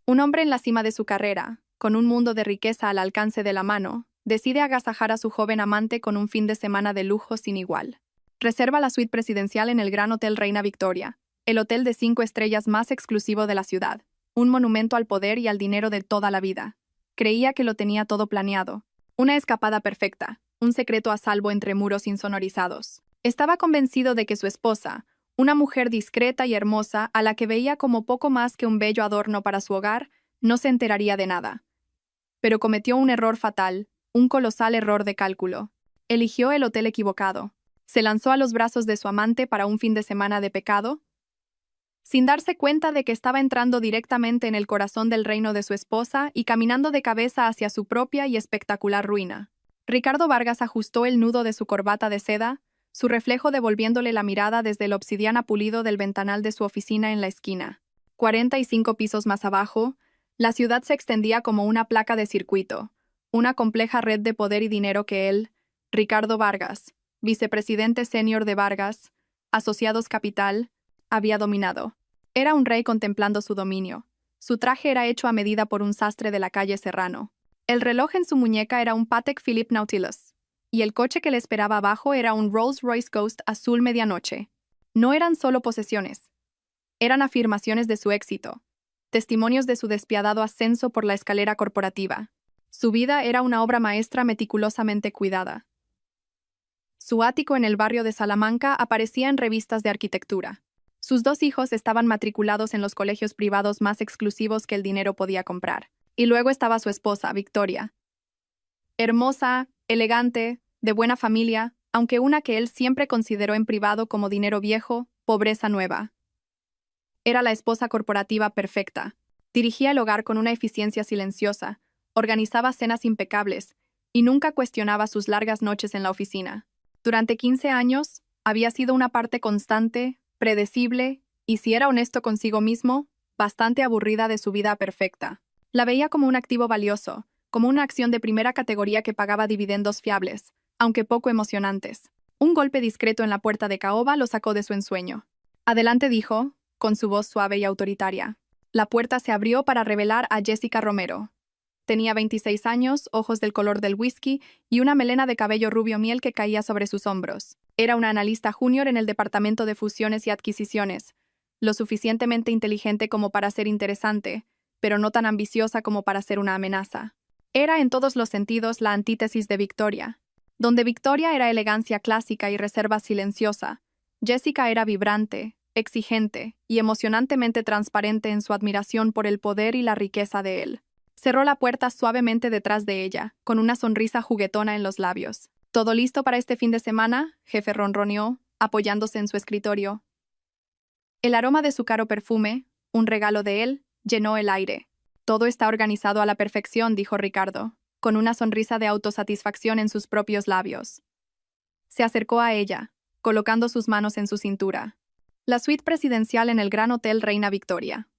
Un hombre en la cima de su carrera, con un mundo de riqueza al alcance de la mano, decide agasajar a su joven amante con un fin de semana de lujo sin igual. Reserva la suite presidencial en el Gran Hotel Reina Victoria, el hotel de 5 estrellas más exclusivo de la ciudad, un monumento al poder y al dinero de toda la vida. Creía que lo tenía todo planeado. Una escapada perfecta, un secreto a salvo entre muros insonorizados. Estaba convencido de que su esposa, una mujer discreta y hermosa a la que veía como poco más que un bello adorno para su hogar, no se enteraría de nada. Pero cometió un error fatal, un colosal error de cálculo. Eligió el hotel equivocado. Se lanzó a los brazos de su amante para un fin de semana de pecado, sin darse cuenta de que estaba entrando directamente en el corazón del reino de su esposa y caminando de cabeza hacia su propia y espectacular ruina. Ricardo Vargas ajustó el nudo de su corbata de seda, su reflejo devolviéndole la mirada desde el obsidiana pulido del ventanal de su oficina en la esquina. 45 pisos más abajo, la ciudad se extendía como una placa de circuito, una compleja red de poder y dinero que él, Ricardo Vargas, vicepresidente senior de Vargas, Asociados Capital, había dominado. Era un rey contemplando su dominio. Su traje era hecho a medida por un sastre de la calle Serrano. El reloj en su muñeca era un Patek Philippe Nautilus, y el coche que le esperaba abajo era un Rolls-Royce Ghost azul medianoche. No eran solo posesiones. Eran afirmaciones de su éxito, testimonios de su despiadado ascenso por la escalera corporativa. Su vida era una obra maestra meticulosamente cuidada. Su ático en el barrio de Salamanca aparecía en revistas de arquitectura. Sus 2 hijos estaban matriculados en los colegios privados más exclusivos que el dinero podía comprar. Y luego estaba su esposa, Victoria. Hermosa, elegante, de buena familia, aunque una que él siempre consideró en privado como dinero viejo, pobreza nueva. Era la esposa corporativa perfecta. Dirigía el hogar con una eficiencia silenciosa, organizaba cenas impecables y nunca cuestionaba sus largas noches en la oficina. Durante 15 años, había sido una parte constante, predecible, y si era honesto consigo mismo, bastante aburrida de su vida perfecta. La veía como un activo valioso, como una acción de primera categoría que pagaba dividendos fiables, aunque poco emocionantes. Un golpe discreto en la puerta de caoba lo sacó de su ensueño. Adelante, dijo, con su voz suave y autoritaria. La puerta se abrió para revelar a Jessica Romero. Tenía 26 años, ojos del color del whisky y una melena de cabello rubio miel que caía sobre sus hombros. Era una analista junior en el departamento de fusiones y adquisiciones, lo suficientemente inteligente como para ser interesante, pero no tan ambiciosa como para ser una amenaza. Era en todos los sentidos la antítesis de Victoria. Donde Victoria era elegancia clásica y reserva silenciosa, Jessica era vibrante, exigente y emocionantemente transparente en su admiración por el poder y la riqueza de él. Cerró la puerta suavemente detrás de ella, con una sonrisa juguetona en los labios. ¿Todo listo para este fin de semana?, jefe ronroneó, apoyándose en su escritorio. El aroma de su caro perfume, un regalo de él, llenó el aire. Todo está organizado a la perfección, dijo Ricardo, con una sonrisa de autosatisfacción en sus propios labios. Se acercó a ella, colocando sus manos en su cintura. La suite presidencial en el Gran Hotel Reina Victoria.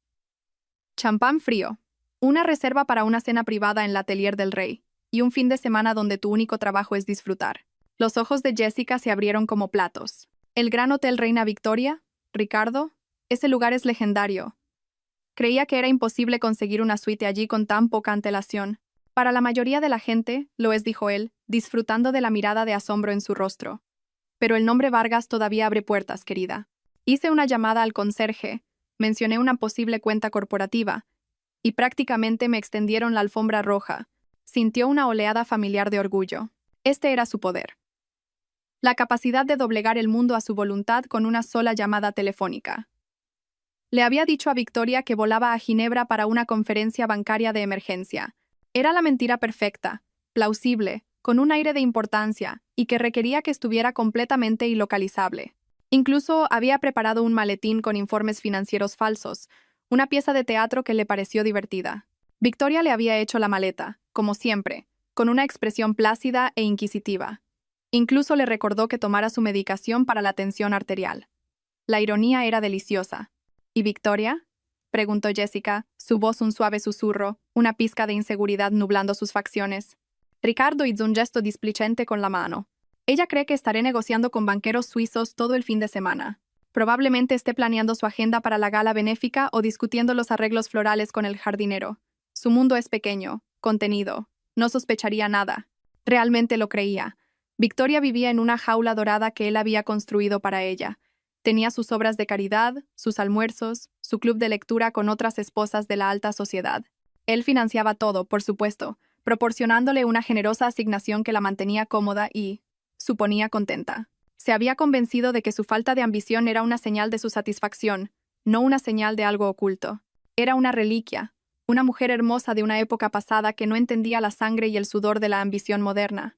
Champán frío. Una reserva para una cena privada en el atelier del rey, y un fin de semana donde tu único trabajo es disfrutar. Los ojos de Jessica se abrieron como platos. El Gran Hotel Reina Victoria, Ricardo, ese lugar es legendario. Creía que era imposible conseguir una suite allí con tan poca antelación. Para la mayoría de la gente, lo es, dijo él, disfrutando de la mirada de asombro en su rostro. Pero el nombre Vargas todavía abre puertas, querida. Hice una llamada al conserje, mencioné una posible cuenta corporativa, y prácticamente me extendieron la alfombra roja. Sintió una oleada familiar de orgullo. Este era su poder. La capacidad de doblegar el mundo a su voluntad con una sola llamada telefónica. Le había dicho a Victoria que volaba a Ginebra para una conferencia bancaria de emergencia. Era la mentira perfecta, plausible, con un aire de importancia, y que requería que estuviera completamente ilocalizable. Incluso había preparado un maletín con informes financieros falsos, una pieza de teatro que le pareció divertida. Victoria le había hecho la maleta, como siempre, con una expresión plácida e inquisitiva. Incluso le recordó que tomara su medicación para la tensión arterial. La ironía era deliciosa. ¿Y Victoria?, preguntó Jessica, su voz un suave susurro, una pizca de inseguridad nublando sus facciones. Ricardo hizo un gesto displicente con la mano. Ella cree que estaré negociando con banqueros suizos todo el fin de semana. Probablemente esté planeando su agenda para la gala benéfica o discutiendo los arreglos florales con el jardinero. Su mundo es pequeño, contenido. No sospecharía nada. Realmente lo creía. Victoria vivía en una jaula dorada que él había construido para ella. Tenía sus obras de caridad, sus almuerzos, su club de lectura con otras esposas de la alta sociedad. Él financiaba todo, por supuesto, proporcionándole una generosa asignación que la mantenía cómoda y, suponía, contenta. Se había convencido de que su falta de ambición era una señal de su satisfacción, no una señal de algo oculto. Era una reliquia, una mujer hermosa de una época pasada que no entendía la sangre y el sudor de la ambición moderna.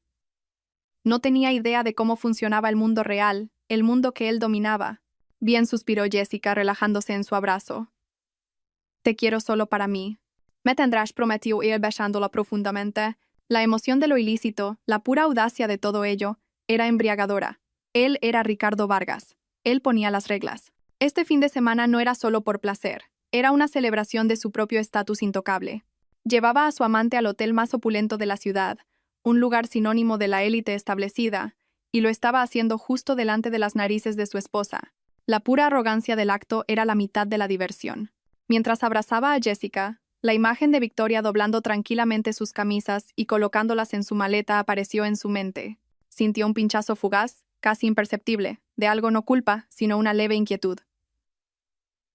No tenía idea de cómo funcionaba el mundo real, el mundo que él dominaba. Bien, suspiró Jessica, relajándose en su abrazo. Te quiero solo para mí. Me tendrás, prometió él besándola profundamente. La emoción de lo ilícito, la pura audacia de todo ello, era embriagadora. Él era Ricardo Vargas. Él ponía las reglas. Este fin de semana no era solo por placer. Era una celebración de su propio estatus intocable. Llevaba a su amante al hotel más opulento de la ciudad, un lugar sinónimo de la élite establecida, y lo estaba haciendo justo delante de las narices de su esposa. La pura arrogancia del acto era la mitad de la diversión. Mientras abrazaba a Jessica, la imagen de Victoria doblando tranquilamente sus camisas y colocándolas en su maleta apareció en su mente. Sintió un pinchazo fugaz, casi imperceptible, de algo no culpa, sino una leve inquietud.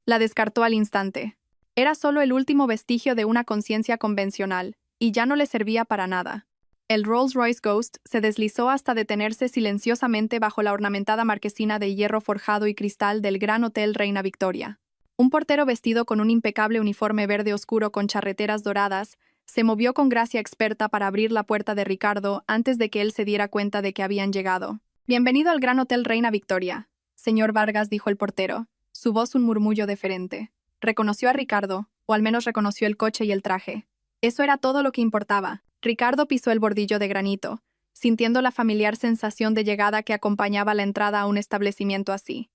La descartó al instante. Era solo el último vestigio de una conciencia convencional, y ya no le servía para nada. El Rolls-Royce Ghost se deslizó hasta detenerse silenciosamente bajo la ornamentada marquesina de hierro forjado y cristal del Gran Hotel Reina Victoria. Un portero vestido con un impecable uniforme verde oscuro con charreteras doradas se movió con gracia experta para abrir la puerta de Ricardo antes de que él se diera cuenta de que habían llegado. «Bienvenido al Gran Hotel Reina Victoria», señor Vargas, dijo el portero, su voz un murmullo deferente. Reconoció a Ricardo, o al menos reconoció el coche y el traje. Eso era todo lo que importaba. Ricardo pisó el bordillo de granito, sintiendo la familiar sensación de llegada que acompañaba la entrada a un establecimiento así.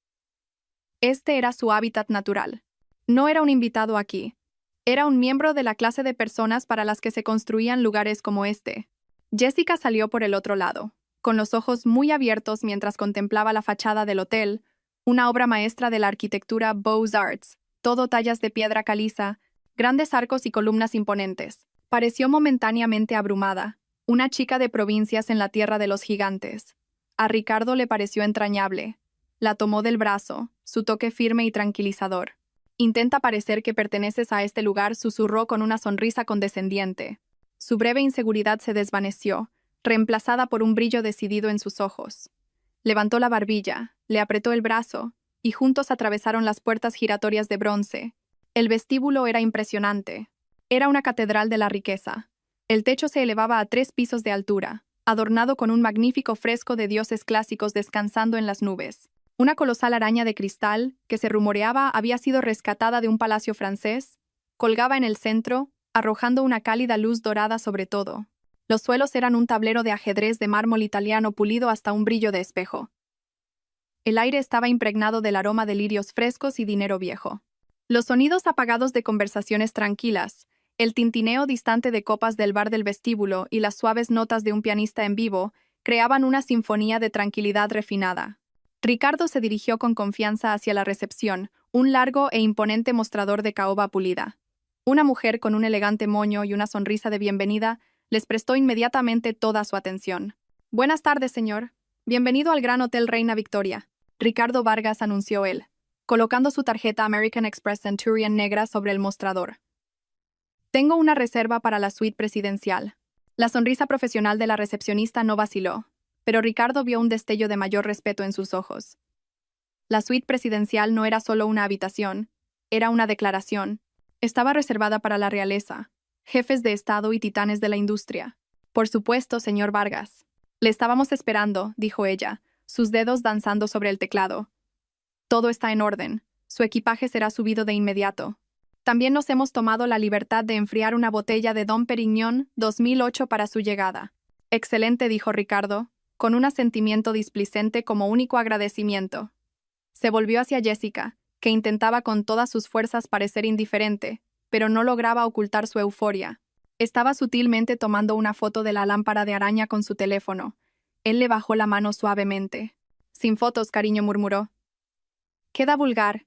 Este era su hábitat natural. No era un invitado aquí. Era un miembro de la clase de personas para las que se construían lugares como este. Jessica salió por el otro lado, con los ojos muy abiertos mientras contemplaba la fachada del hotel, una obra maestra de la arquitectura Beaux-Arts, todo tallas de piedra caliza, grandes arcos y columnas imponentes. Pareció momentáneamente abrumada, una chica de provincias en la tierra de los gigantes. A Ricardo le pareció entrañable. La tomó del brazo, su toque firme y tranquilizador. «Intenta parecer que perteneces a este lugar», susurró con una sonrisa condescendiente. Su breve inseguridad se desvaneció, reemplazada por un brillo decidido en sus ojos. Levantó la barbilla, le apretó el brazo, y juntos atravesaron las puertas giratorias de bronce. El vestíbulo era impresionante. Era una catedral de la riqueza. El techo se elevaba a 3 pisos de altura, adornado con un magnífico fresco de dioses clásicos descansando en las nubes. Una colosal araña de cristal, que se rumoreaba había sido rescatada de un palacio francés, colgaba en el centro, arrojando una cálida luz dorada sobre todo. Los suelos eran un tablero de ajedrez de mármol italiano pulido hasta un brillo de espejo. El aire estaba impregnado del aroma de lirios frescos y dinero viejo. Los sonidos apagados de conversaciones tranquilas, el tintineo distante de copas del bar del vestíbulo y las suaves notas de un pianista en vivo creaban una sinfonía de tranquilidad refinada. Ricardo se dirigió con confianza hacia la recepción, un largo e imponente mostrador de caoba pulida. Una mujer con un elegante moño y una sonrisa de bienvenida les prestó inmediatamente toda su atención. «Buenas tardes, señor. Bienvenido al Gran Hotel Reina Victoria», Ricardo Vargas anunció él, colocando su tarjeta American Express Centurion negra sobre el mostrador. «Tengo una reserva para la suite presidencial». La sonrisa profesional de la recepcionista no vaciló, pero Ricardo vio un destello de mayor respeto en sus ojos. La suite presidencial no era solo una habitación, era una declaración. Estaba reservada para la realeza, jefes de Estado y titanes de la industria. «Por supuesto, señor Vargas. Le estábamos esperando», dijo ella, sus dedos danzando sobre el teclado. «Todo está en orden. Su equipaje será subido de inmediato. También nos hemos tomado la libertad de enfriar una botella de Dom Perignon 2008 para su llegada». «Excelente», dijo Ricardo, con un asentimiento displicente como único agradecimiento. Se volvió hacia Jessica, que intentaba con todas sus fuerzas parecer indiferente, pero no lograba ocultar su euforia. Estaba sutilmente tomando una foto de la lámpara de araña con su teléfono. Él le bajó la mano suavemente. «Sin fotos, cariño», murmuró. Queda vulgar.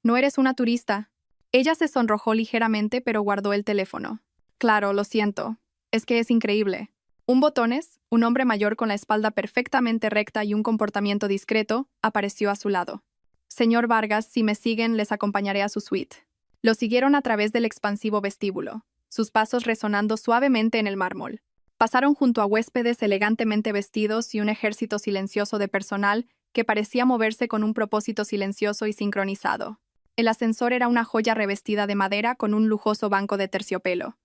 No eres una turista. Ella se sonrojó ligeramente pero guardó el teléfono. Claro, lo siento. Es que es increíble. Un botones, un hombre mayor con la espalda perfectamente recta y un comportamiento discreto, apareció a su lado. Señor Vargas, si me siguen, les acompañaré a su suite. Lo siguieron a través del expansivo vestíbulo, sus pasos resonando suavemente en el mármol. Pasaron junto a huéspedes elegantemente vestidos y un ejército silencioso de personal que parecía moverse con un propósito silencioso y sincronizado. El ascensor era una joya revestida de madera con un lujoso banco de terciopelo.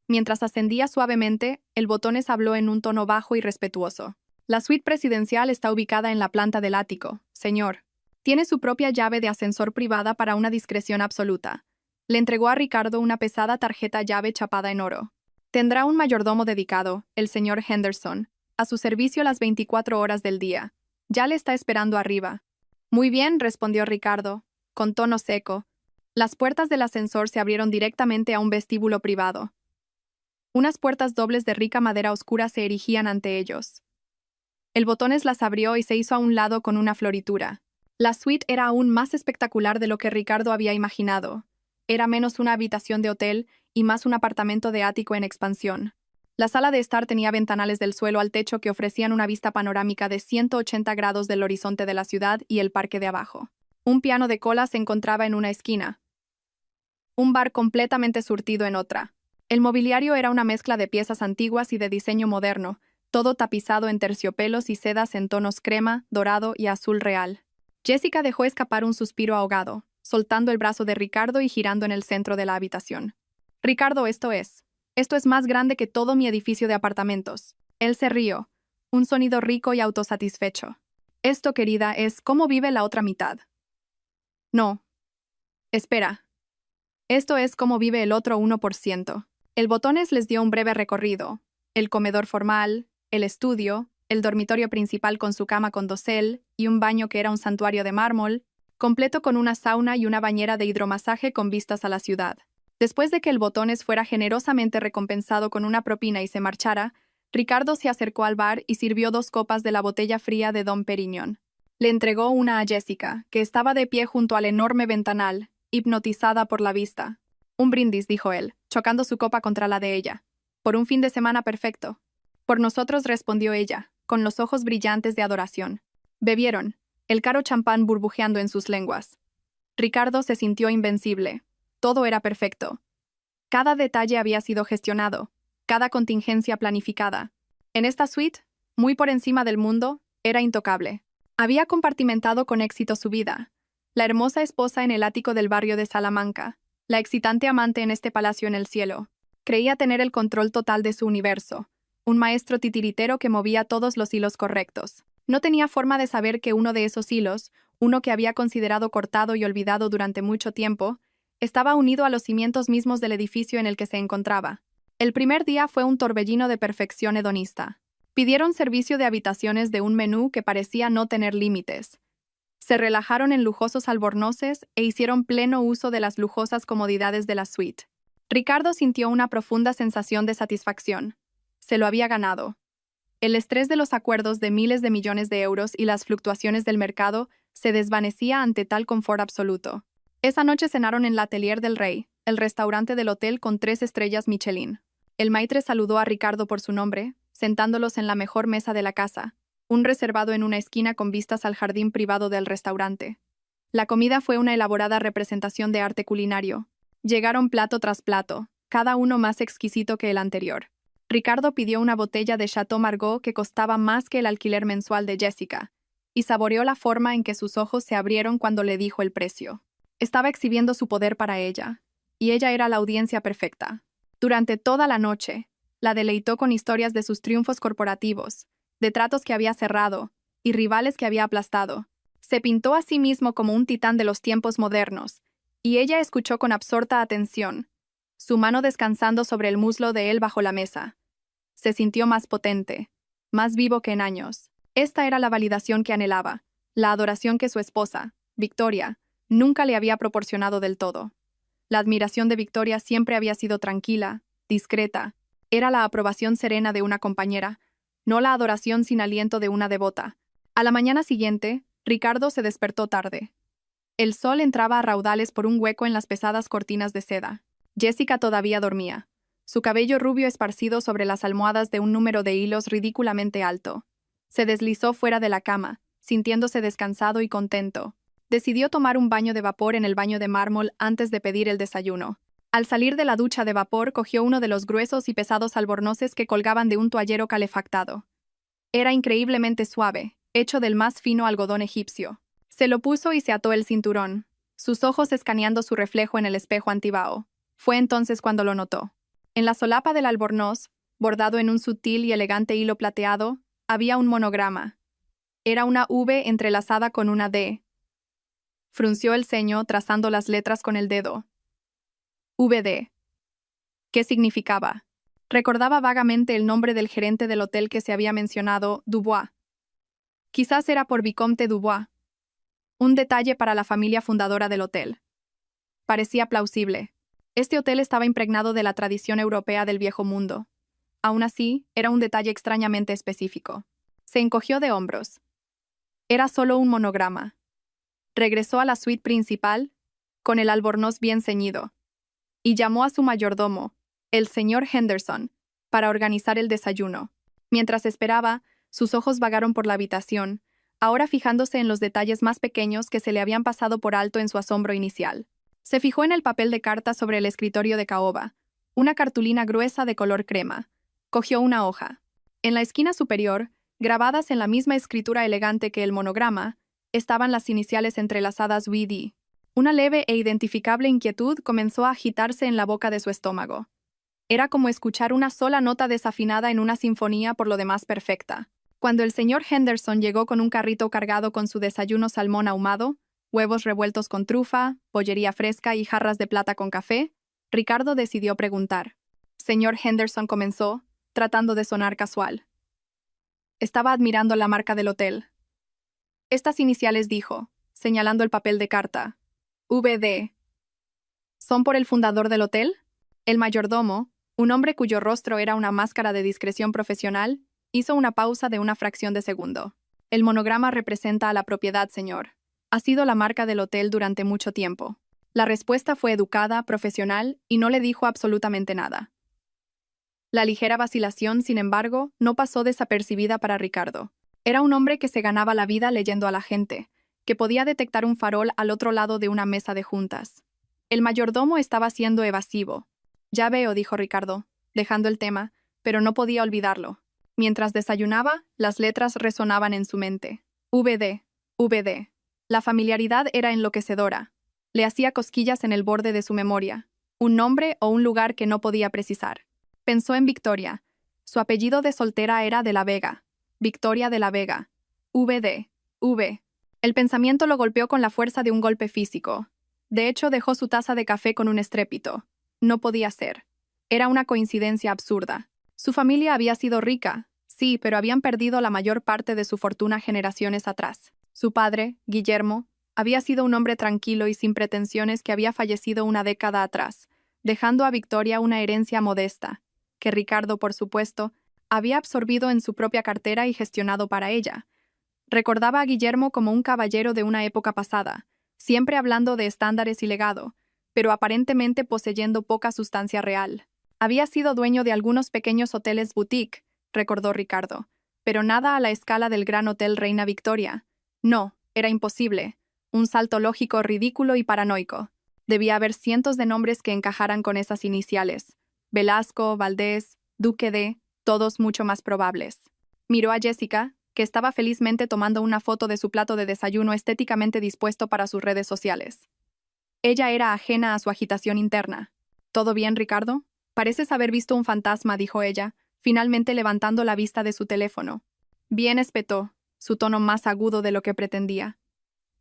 Mientras ascendía suavemente, el botones habló en un tono bajo y respetuoso. La suite presidencial está ubicada en la planta del ático, señor. Tiene su propia llave de ascensor privada para una discreción absoluta. Le entregó a Ricardo una pesada tarjeta llave chapada en oro. Tendrá un mayordomo dedicado, el señor Henderson, a su servicio las 24 horas del día. Ya le está esperando arriba. Muy bien, respondió Ricardo, con tono seco. Las puertas del ascensor se abrieron directamente a un vestíbulo privado. Unas puertas dobles de rica madera oscura se erigían ante ellos. El botones las abrió y se hizo a un lado con una floritura. La suite era aún más espectacular de lo que Ricardo había imaginado. Era menos una habitación de hotel y más un apartamento de ático en expansión. La sala de estar tenía ventanales del suelo al techo que ofrecían una vista panorámica de 180 grados del horizonte de la ciudad y el parque de abajo. Un piano de cola se encontraba en una esquina. Un bar completamente surtido en otra. El mobiliario era una mezcla de piezas antiguas y de diseño moderno, todo tapizado en terciopelos y sedas en tonos crema, dorado y azul real. Jessica dejó escapar un suspiro ahogado, soltando el brazo de Ricardo y girando en el centro de la habitación. Ricardo, esto es más grande que todo mi edificio de apartamentos. Él se rió, un sonido rico y autosatisfecho. Esto, querida, es cómo vive la otra mitad. No. Espera. Esto es cómo vive el otro 1%. El botones les dio un breve recorrido. El comedor formal, el estudio, el dormitorio principal con su cama con dosel y un baño que era un santuario de mármol, completo con una sauna y una bañera de hidromasaje con vistas a la ciudad. Después de que el botones fuera generosamente recompensado con una propina y se marchara, Ricardo se acercó al bar y sirvió 2 copas de la botella fría de Dom Perignon. Le entregó una a Jessica, que estaba de pie junto al enorme ventanal, hipnotizada por la vista. Un brindis, dijo él, chocando su copa contra la de ella. Por un fin de semana perfecto. Por nosotros, respondió ella, con los ojos brillantes de adoración. Bebieron, el caro champán burbujeando en sus lenguas. Ricardo se sintió invencible. Todo era perfecto. Cada detalle había sido gestionado, cada contingencia planificada. En esta suite, muy por encima del mundo, era intocable. Había compartimentado con éxito su vida. La hermosa esposa en el ático del barrio de Salamanca, la excitante amante en este palacio en el cielo. Creía tener el control total de su universo, un maestro titiritero que movía todos los hilos correctos. No tenía forma de saber que uno de esos hilos, uno que había considerado cortado y olvidado durante mucho tiempo, estaba unido a los cimientos mismos del edificio en el que se encontraba. El primer día fue un torbellino de perfección hedonista. Pidieron servicio de habitaciones de un menú que parecía no tener límites. Se relajaron en lujosos albornoces e hicieron pleno uso de las lujosas comodidades de la suite. Ricardo sintió una profunda sensación de satisfacción. Se lo había ganado. El estrés de los acuerdos de miles de millones de euros y las fluctuaciones del mercado se desvanecía ante tal confort absoluto. Esa noche cenaron en l'Atelier del Rey, el restaurante del hotel con 3 estrellas Michelin. El maitre saludó a Ricardo por su nombre, sentándolos en la mejor mesa de la casa, un reservado en una esquina con vistas al jardín privado del restaurante. La comida fue una elaborada representación de arte culinario. Llegaron plato tras plato, cada uno más exquisito que el anterior. Ricardo pidió una botella de Chateau Margaux que costaba más que el alquiler mensual de Jessica, y saboreó la forma en que sus ojos se abrieron cuando le dijo el precio. Estaba exhibiendo su poder para ella, y ella era la audiencia perfecta. Durante toda la noche, la deleitó con historias de sus triunfos corporativos, de tratos que había cerrado, y rivales que había aplastado. Se pintó a sí mismo como un titán de los tiempos modernos, y ella escuchó con absorta atención, su mano descansando sobre el muslo de él bajo la mesa. Se sintió más potente, más vivo que en años. Esta era la validación que anhelaba, la adoración que su esposa, Victoria, nunca le había proporcionado del todo. La admiración de Victoria siempre había sido tranquila, discreta. Era la aprobación serena de una compañera, no la adoración sin aliento de una devota. A la mañana siguiente, Ricardo se despertó tarde. El sol entraba a raudales por un hueco en las pesadas cortinas de seda. Jessica todavía dormía, su cabello rubio esparcido sobre las almohadas de un número de hilos ridículamente alto. Se deslizó fuera de la cama, sintiéndose descansado y contento. Decidió tomar un baño de vapor en el baño de mármol antes de pedir el desayuno. Al salir de la ducha de vapor, cogió uno de los gruesos y pesados albornoces que colgaban de un toallero calefactado. Era increíblemente suave, hecho del más fino algodón egipcio. Se lo puso y se ató el cinturón, sus ojos escaneando su reflejo en el espejo antibao. Fue entonces cuando lo notó. En la solapa del albornoz, bordado en un sutil y elegante hilo plateado, había un monograma. Era una V entrelazada con una D. Frunció el ceño, trazando las letras con el dedo. VD. ¿Qué significaba? Recordaba vagamente el nombre del gerente del hotel que se había mencionado, Dubois. Quizás era por Vicomte Dubois. Un detalle para la familia fundadora del hotel. Parecía plausible. Este hotel estaba impregnado de la tradición europea del viejo mundo. Aún así, era un detalle extrañamente específico. Se encogió de hombros. Era solo un monograma. Regresó a la suite principal, con el albornoz bien ceñido, y llamó a su mayordomo, el señor Henderson, para organizar el desayuno. Mientras esperaba, sus ojos vagaron por la habitación, ahora fijándose en los detalles más pequeños que se le habían pasado por alto en su asombro inicial. Se fijó en el papel de carta sobre el escritorio de caoba, una cartulina gruesa de color crema. Cogió una hoja. En la esquina superior, grabadas en la misma escritura elegante que el monograma, estaban las iniciales entrelazadas WD. Una leve e identificable inquietud comenzó a agitarse en la boca de su estómago. Era como escuchar una sola nota desafinada en una sinfonía por lo demás perfecta. Cuando el señor Henderson llegó con un carrito cargado con su desayuno salmón ahumado, huevos revueltos con trufa, pollería fresca y jarras de plata con café, Ricardo decidió preguntar. Señor Henderson comenzó, tratando de sonar casual. Estaba admirando la marca del hotel. Estas iniciales dijo, señalando el papel de carta. VD. ¿Son por el fundador del hotel? El mayordomo, un hombre cuyo rostro era una máscara de discreción profesional, hizo una pausa de una fracción de segundo. El monograma representa a la propiedad, señor. Ha sido la marca del hotel durante mucho tiempo. La respuesta fue educada, profesional, y no le dijo absolutamente nada. La ligera vacilación, sin embargo, no pasó desapercibida para Ricardo. Era un hombre que se ganaba la vida leyendo a la gente, que podía detectar un farol al otro lado de una mesa de juntas. El mayordomo estaba siendo evasivo. Ya veo, dijo Ricardo, dejando el tema, pero no podía olvidarlo. Mientras desayunaba, las letras resonaban en su mente. VD, VD. La familiaridad era enloquecedora. Le hacía cosquillas en el borde de su memoria. Un nombre o un lugar que no podía precisar. Pensó en Victoria. Su apellido de soltera era de la Vega. Victoria de la Vega. VD, V. El pensamiento lo golpeó con la fuerza de un golpe físico. De hecho, dejó su taza de café con un estrépito. No podía ser. Era una coincidencia absurda. Su familia había sido rica, sí, pero habían perdido la mayor parte de su fortuna generaciones atrás. Su padre, Guillermo, había sido un hombre tranquilo y sin pretensiones que había fallecido una década atrás, dejando a Victoria una herencia modesta, que Ricardo, por supuesto, había absorbido en su propia cartera y gestionado para ella. Recordaba a Guillermo como un caballero de una época pasada, siempre hablando de estándares y legado, pero aparentemente poseyendo poca sustancia real. Había sido dueño de algunos pequeños hoteles boutique, recordó Ricardo, pero nada a la escala del Gran Hotel Reina Victoria. No, era imposible. Un salto lógico ridículo y paranoico. Debía haber cientos de nombres que encajaran con esas iniciales. Velasco, Valdés, Duque de, todos mucho más probables. Miró a Jessica, que estaba felizmente tomando una foto de su plato de desayuno estéticamente dispuesto para sus redes sociales. Ella era ajena a su agitación interna. ¿Todo bien, Ricardo? Pareces haber visto un fantasma, dijo ella, finalmente levantando la vista de su teléfono. Bien, espetó, su tono más agudo de lo que pretendía.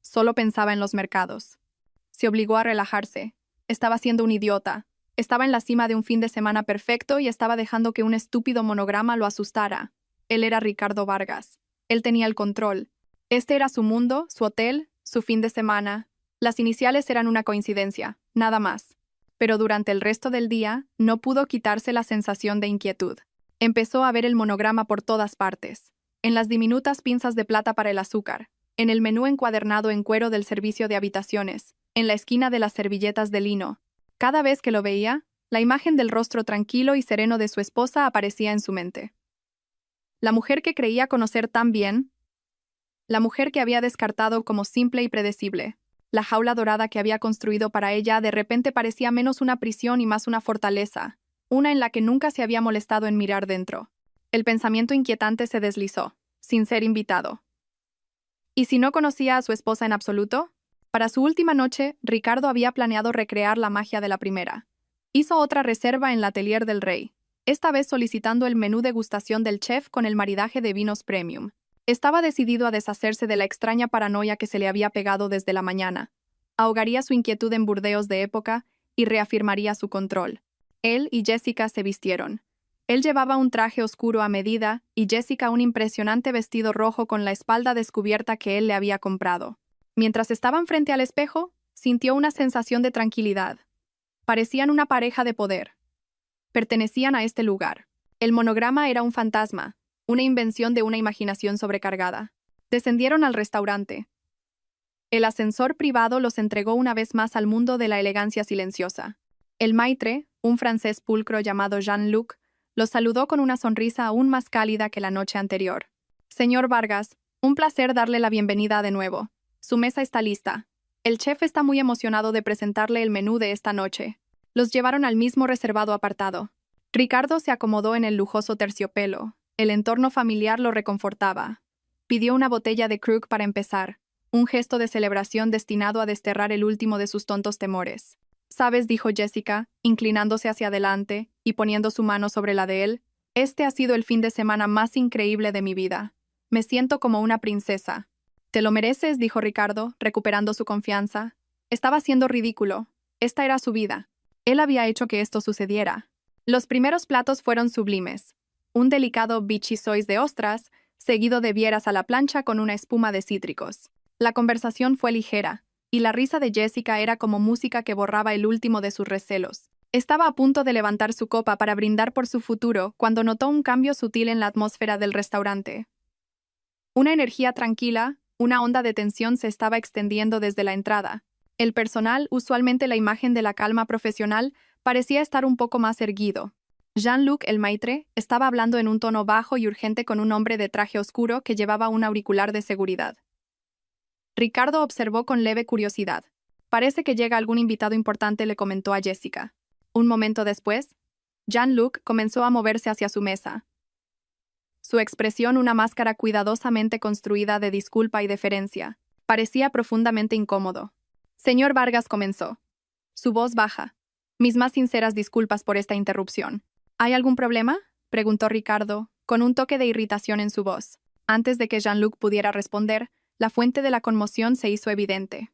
Solo pensaba en los mercados. Se obligó a relajarse. Estaba siendo un idiota. Estaba en la cima de un fin de semana perfecto y estaba dejando que un estúpido monograma lo asustara. Él era Ricardo Vargas. Él tenía el control. Este era su mundo, su hotel, su fin de semana. Las iniciales eran una coincidencia, nada más. Pero durante el resto del día, no pudo quitarse la sensación de inquietud. Empezó a ver el monograma por todas partes. En las diminutas pinzas de plata para el azúcar, en el menú encuadernado en cuero del servicio de habitaciones, en la esquina de las servilletas de lino. Cada vez que lo veía, la imagen del rostro tranquilo y sereno de su esposa aparecía en su mente. La mujer que creía conocer tan bien, la mujer que había descartado como simple y predecible. La jaula dorada que había construido para ella de repente parecía menos una prisión y más una fortaleza, una en la que nunca se había molestado en mirar dentro. El pensamiento inquietante se deslizó, sin ser invitado. ¿Y si no conocía a su esposa en absoluto? Para su última noche, Ricardo había planeado recrear la magia de la primera. Hizo otra reserva en la atelier del rey, esta vez solicitando el menú degustación del chef con el maridaje de vinos premium. Estaba decidido a deshacerse de la extraña paranoia que se le había pegado desde la mañana. Ahogaría su inquietud en burdeos de época y reafirmaría su control. Él y Jessica se vistieron. Él llevaba un traje oscuro a medida y Jessica un impresionante vestido rojo con la espalda descubierta que él le había comprado. Mientras estaban frente al espejo, sintió una sensación de tranquilidad. Parecían una pareja de poder. Pertenecían a este lugar. El monograma era un fantasma, una invención de una imaginación sobrecargada. Descendieron al restaurante. El ascensor privado los entregó una vez más al mundo de la elegancia silenciosa. El maitre, un francés pulcro llamado Jean-Luc, los saludó con una sonrisa aún más cálida que la noche anterior. Señor Vargas, un placer darle la bienvenida de nuevo. Su mesa está lista. El chef está muy emocionado de presentarle el menú de esta noche. Los llevaron al mismo reservado apartado. Ricardo se acomodó en el lujoso terciopelo. El entorno familiar lo reconfortaba. Pidió una botella de Krug para empezar, un gesto de celebración destinado a desterrar el último de sus tontos temores. «Sabes», dijo Jessica, inclinándose hacia adelante y poniendo su mano sobre la de él, «este ha sido el fin de semana más increíble de mi vida. Me siento como una princesa». «Te lo mereces», dijo Ricardo, recuperando su confianza. Estaba siendo ridículo. Esta era su vida. Él había hecho que esto sucediera. Los primeros platos fueron sublimes. Un delicado bichisois de ostras, seguido de vieras a la plancha con una espuma de cítricos. La conversación fue ligera, y la risa de Jessica era como música que borraba el último de sus recelos. Estaba a punto de levantar su copa para brindar por su futuro cuando notó un cambio sutil en la atmósfera del restaurante. Una energía tranquila, una onda de tensión se estaba extendiendo desde la entrada. El personal, usualmente la imagen de la calma profesional, parecía estar un poco más erguido. Jean-Luc, el maitre, estaba hablando en un tono bajo y urgente con un hombre de traje oscuro que llevaba un auricular de seguridad. Ricardo observó con leve curiosidad. «Parece que llega algún invitado importante», le comentó a Jessica. Un momento después, Jean-Luc comenzó a moverse hacia su mesa. Su expresión, una máscara cuidadosamente construida de disculpa y deferencia, parecía profundamente incómodo. «Señor Vargas», comenzó. Su voz baja. «Mis más sinceras disculpas por esta interrupción». «¿Hay algún problema?», preguntó Ricardo, con un toque de irritación en su voz. Antes de que Jean-Luc pudiera responder, la fuente de la conmoción se hizo evidente.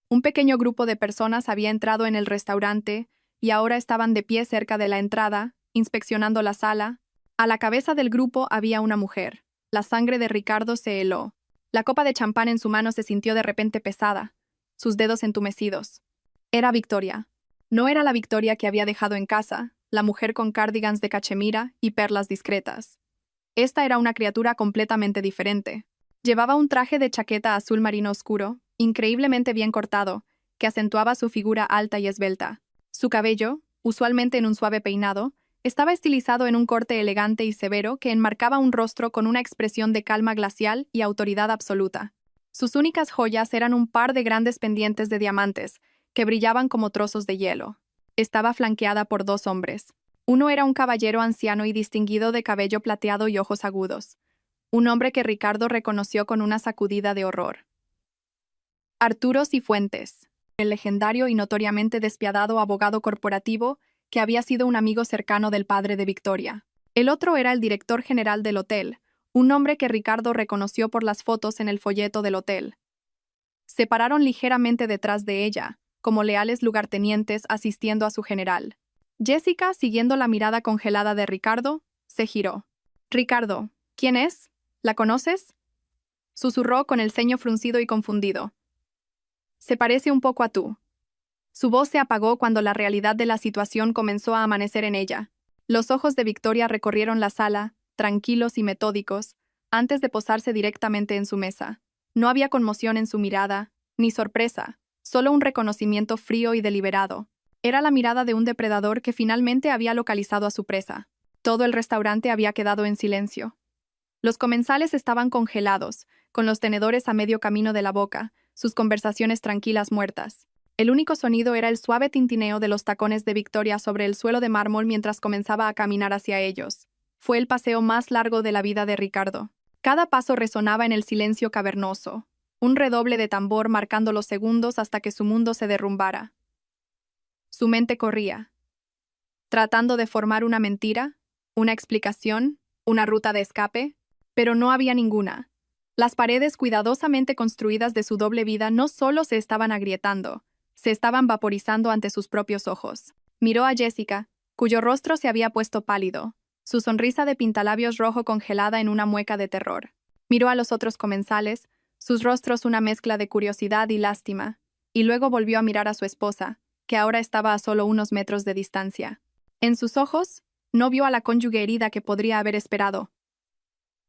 Un pequeño grupo de personas había entrado en el restaurante y ahora estaban de pie cerca de la entrada, inspeccionando la sala. A la cabeza del grupo había una mujer. La sangre de Ricardo se heló. La copa de champán en su mano se sintió de repente pesada, sus dedos entumecidos. Era Victoria. No era la Victoria que había dejado en casa, la mujer con cardigans de cachemira y perlas discretas. Esta era una criatura completamente diferente. Llevaba un traje de chaqueta azul marino oscuro, increíblemente bien cortado, que acentuaba su figura alta y esbelta. Su cabello, usualmente en un suave peinado, estaba estilizado en un corte elegante y severo que enmarcaba un rostro con una expresión de calma glacial y autoridad absoluta. Sus únicas joyas eran un par de grandes pendientes de diamantes, que brillaban como trozos de hielo. Estaba flanqueada por dos hombres. Uno era un caballero anciano y distinguido de cabello plateado y ojos agudos. Un hombre que Ricardo reconoció con una sacudida de horror. Arturo Cifuentes, el legendario y notoriamente despiadado abogado corporativo que había sido un amigo cercano del padre de Victoria. El otro era el director general del hotel, un hombre que Ricardo reconoció por las fotos en el folleto del hotel. Se pararon ligeramente detrás de ella, como leales lugartenientes asistiendo a su general. Jessica, siguiendo la mirada congelada de Ricardo, se giró. «Ricardo, ¿quién es? ¿La conoces?», susurró con el ceño fruncido y confundido. «Se parece un poco a tú». Su voz se apagó cuando la realidad de la situación comenzó a amanecer en ella. Los ojos de Victoria recorrieron la sala, tranquilos y metódicos, antes de posarse directamente en su mesa. No había conmoción en su mirada, ni sorpresa, solo un reconocimiento frío y deliberado. Era la mirada de un depredador que finalmente había localizado a su presa. Todo el restaurante había quedado en silencio. Los comensales estaban congelados, con los tenedores a medio camino de la boca, sus conversaciones tranquilas muertas. El único sonido era el suave tintineo de los tacones de Victoria sobre el suelo de mármol mientras comenzaba a caminar hacia ellos. Fue el paseo más largo de la vida de Ricardo. Cada paso resonaba en el silencio cavernoso, un redoble de tambor marcando los segundos hasta que su mundo se derrumbara. Su mente corría, tratando de formar una mentira, una explicación, una ruta de escape, pero no había ninguna. Las paredes cuidadosamente construidas de su doble vida no solo se estaban agrietando, se estaban vaporizando ante sus propios ojos. Miró a Jessica, cuyo rostro se había puesto pálido, su sonrisa de pintalabios rojo congelada en una mueca de terror. Miró a los otros comensales, sus rostros una mezcla de curiosidad y lástima, y luego volvió a mirar a su esposa, que ahora estaba a solo unos metros de distancia. En sus ojos, no vio a la cónyuge herida que podría haber esperado.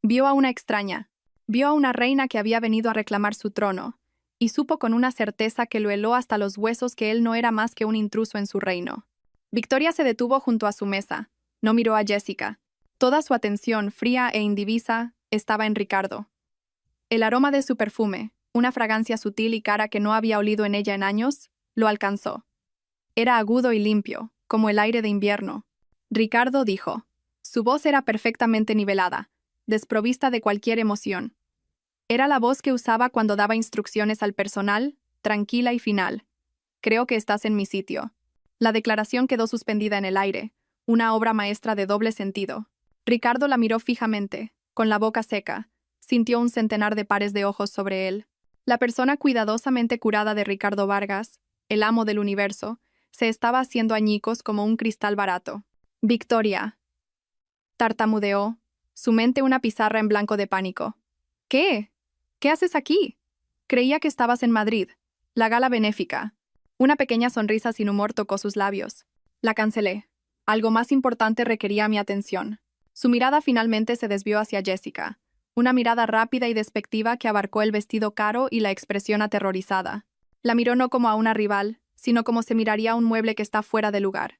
Vio a una extraña, vio a una reina que había venido a reclamar su trono, y supo con una certeza que lo heló hasta los huesos que él no era más que un intruso en su reino. Victoria se detuvo junto a su mesa, no miró a Jessica. Toda su atención, fría e indivisa, estaba en Ricardo. El aroma de su perfume, una fragancia sutil y cara que no había olido en ella en años, lo alcanzó. Era agudo y limpio, como el aire de invierno. Ricardo dijo. Su voz era perfectamente nivelada, desprovista de cualquier emoción. Era la voz que usaba cuando daba instrucciones al personal, tranquila y final. Creo que estás en mi sitio. La declaración quedó suspendida en el aire, una obra maestra de doble sentido. Ricardo la miró fijamente, con la boca seca. Sintió un centenar de pares de ojos sobre él. La persona cuidadosamente curada de Ricardo Vargas, el amo del universo, se estaba haciendo añicos como un cristal barato. Victoria. Tartamudeó, su mente una pizarra en blanco de pánico. ¿Qué? ¿Qué haces aquí? Creía que estabas en Madrid. La gala benéfica. Una pequeña sonrisa sin humor tocó sus labios. La cancelé. Algo más importante requería mi atención. Su mirada finalmente se desvió hacia Jessica. Una mirada rápida y despectiva que abarcó el vestido caro y la expresión aterrorizada. La miró no como a una rival, sino como se miraría a un mueble que está fuera de lugar.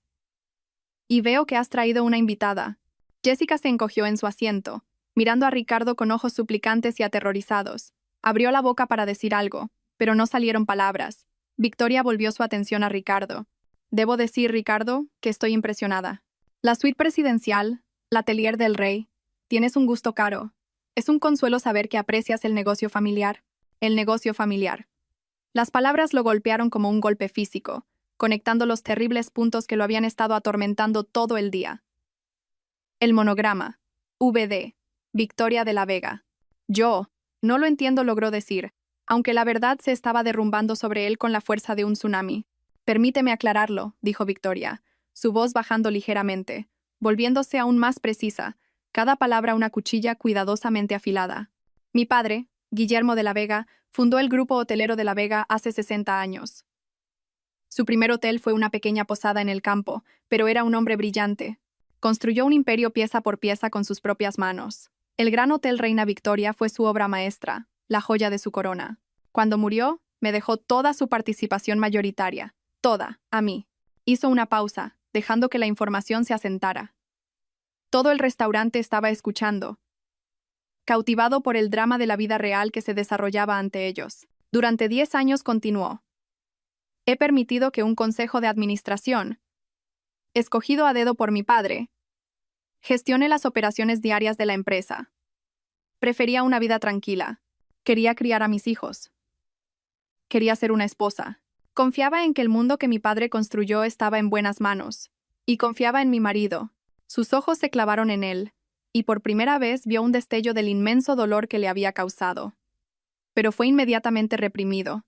Y veo que has traído una invitada. Jessica se encogió en su asiento, mirando a Ricardo con ojos suplicantes y aterrorizados. Abrió la boca para decir algo, pero no salieron palabras. Victoria volvió su atención a Ricardo. Debo decir, Ricardo, que estoy impresionada. La suite presidencial, la atelier del rey, tienes un gusto caro. Es un consuelo saber que aprecias el negocio familiar. El negocio familiar. Las palabras lo golpearon como un golpe físico, conectando los terribles puntos que lo habían estado atormentando todo el día. El monograma. VD. Victoria de la Vega. Yo. No lo entiendo, logró decir, aunque la verdad se estaba derrumbando sobre él con la fuerza de un tsunami. Permíteme aclararlo, dijo Victoria, su voz bajando ligeramente, volviéndose aún más precisa, cada palabra una cuchilla cuidadosamente afilada. Mi padre, Guillermo de la Vega, fundó el grupo hotelero de La Vega hace 60 años. Su primer hotel fue una pequeña posada en el campo, pero era un hombre brillante. Construyó un imperio pieza por pieza con sus propias manos. El Gran Hotel Reina Victoria fue su obra maestra, la joya de su corona. Cuando murió, me dejó toda su participación mayoritaria, toda, a mí. Hizo una pausa, dejando que la información se asentara. Todo el restaurante estaba escuchando, cautivado por el drama de la vida real que se desarrollaba ante ellos. Durante 10 años continuó. He permitido que un consejo de administración, escogido a dedo por mi padre, gestione las operaciones diarias de la empresa. Prefería una vida tranquila. Quería criar a mis hijos. Quería ser una esposa. Confiaba en que el mundo que mi padre construyó estaba en buenas manos. Y confiaba en mi marido. Sus ojos se clavaron en él, y por primera vez vio un destello del inmenso dolor que le había causado. Pero fue inmediatamente reprimido,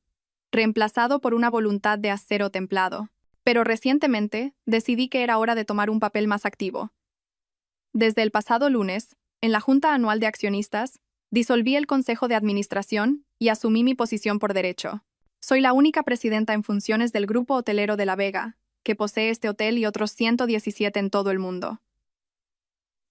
reemplazado por una voluntad de acero templado. Pero recientemente decidí que era hora de tomar un papel más activo. Desde el pasado lunes, en la Junta Anual de Accionistas, disolví el Consejo de Administración y asumí mi posición por derecho. Soy la única presidenta en funciones del Grupo Hotelero de La Vega, que posee este hotel y otros 117 en todo el mundo.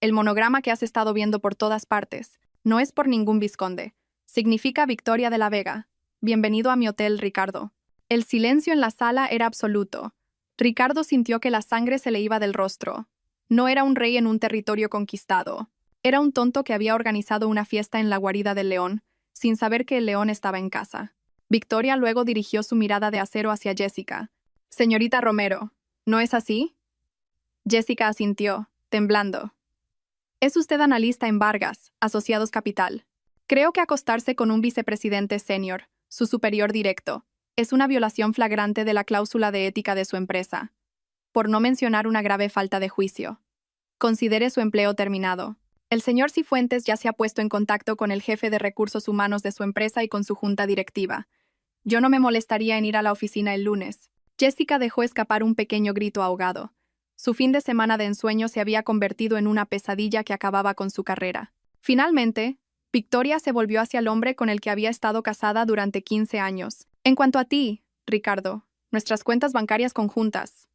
El monograma que has estado viendo por todas partes no es por ningún vizconde, Significa Victoria de la Vega. Bienvenido a mi hotel, Ricardo. El silencio en la sala era absoluto. Ricardo sintió que la sangre se le iba del rostro. No era un rey en un territorio conquistado. Era un tonto que había organizado una fiesta en la guarida del león, sin saber que el león estaba en casa. Victoria luego dirigió su mirada de acero hacia Jessica. «Señorita Romero, ¿no es así?» Jessica asintió, temblando. «Es usted analista en Vargas, Asociados Capital. Creo que acostarse con un vicepresidente senior, su superior directo, es una violación flagrante de la cláusula de ética de su empresa, por no mencionar una grave falta de juicio. Considere su empleo terminado. El señor Cifuentes ya se ha puesto en contacto con el jefe de recursos humanos de su empresa y con su junta directiva. Yo no me molestaría en ir a la oficina el lunes». Jessica dejó escapar un pequeño grito ahogado. Su fin de semana de ensueño se había convertido en una pesadilla que acababa con su carrera. Finalmente, Victoria se volvió hacia el hombre con el que había estado casada durante 15 años. «En cuanto a ti, Ricardo, nuestras cuentas bancarias conjuntas,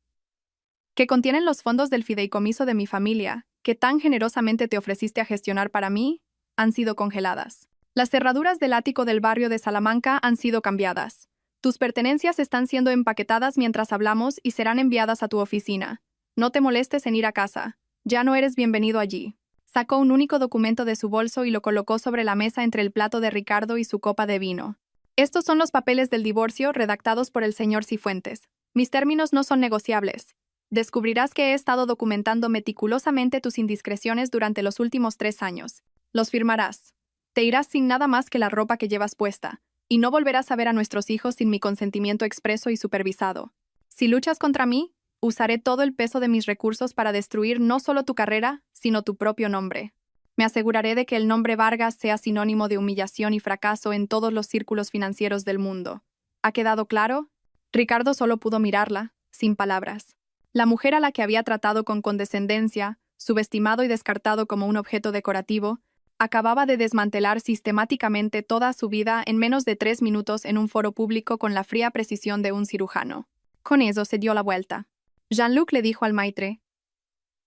que contienen los fondos del fideicomiso de mi familia, que tan generosamente te ofreciste a gestionar para mí, han sido congeladas. Las cerraduras del ático del barrio de Salamanca han sido cambiadas. Tus pertenencias están siendo empaquetadas mientras hablamos y serán enviadas a tu oficina. No te molestes en ir a casa. Ya no eres bienvenido allí». Sacó un único documento de su bolso y lo colocó sobre la mesa entre el plato de Ricardo y su copa de vino. «Estos son los papeles del divorcio redactados por el señor Cifuentes. Mis términos no son negociables. Descubrirás que he estado documentando meticulosamente tus indiscreciones durante los últimos 3 años. Los firmarás. Te irás sin nada más que la ropa que llevas puesta, y no volverás a ver a nuestros hijos sin mi consentimiento expreso y supervisado. Si luchas contra mí, usaré todo el peso de mis recursos para destruir no solo tu carrera, sino tu propio nombre. Me aseguraré de que el nombre Vargas sea sinónimo de humillación y fracaso en todos los círculos financieros del mundo. ¿Ha quedado claro?» Ricardo solo pudo mirarla, sin palabras. La mujer a la que había tratado con condescendencia, subestimado y descartado como un objeto decorativo, acababa de desmantelar sistemáticamente toda su vida en menos de 3 minutos en un foro público con la fría precisión de un cirujano. Con eso se dio la vuelta. Jean-Luc le dijo al maitre,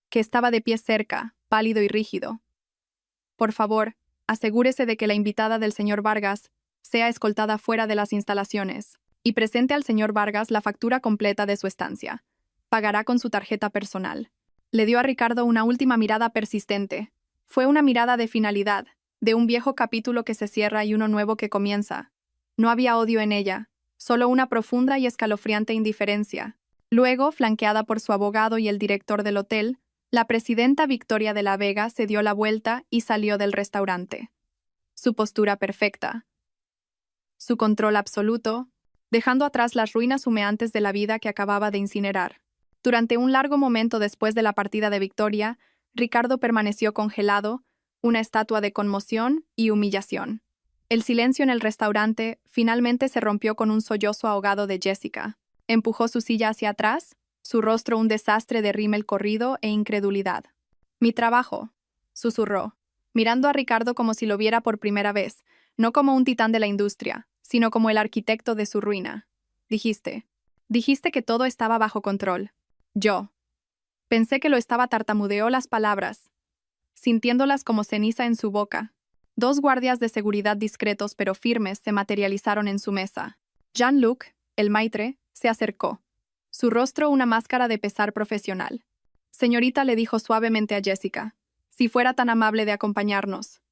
que estaba de pie cerca, pálido y rígido: «Por favor, asegúrese de que la invitada del señor Vargas sea escoltada fuera de las instalaciones y presente al señor Vargas la factura completa de su estancia. Pagará con su tarjeta personal». Le dio a Ricardo una última mirada persistente. Fue una mirada de finalidad, de un viejo capítulo que se cierra y uno nuevo que comienza. No había odio en ella, solo una profunda y escalofriante indiferencia. Luego, flanqueada por su abogado y el director del hotel, la presidenta Victoria de la Vega se dio la vuelta y salió del restaurante. Su postura perfecta, su control absoluto, dejando atrás las ruinas humeantes de la vida que acababa de incinerar. Durante un largo momento después de la partida de Victoria, Ricardo permaneció congelado, una estatua de conmoción y humillación. El silencio en el restaurante finalmente se rompió con un sollozo ahogado de Jessica. Empujó su silla hacia atrás, su rostro un desastre de rímel corrido e incredulidad. «Mi trabajo», susurró, mirando a Ricardo como si lo viera por primera vez, no como un titán de la industria, sino como el arquitecto de su ruina. Dijiste que todo estaba bajo control. Yo pensé que lo estaba. Tartamudeó las palabras, sintiéndolas como ceniza en su boca. 2 guardias de seguridad discretos pero firmes se materializaron en su mesa. Jean-Luc, el maitre, se acercó. Su rostro una máscara de pesar profesional. «Señorita», le dijo suavemente a Jessica, «si fuera tan amable de acompañarnos».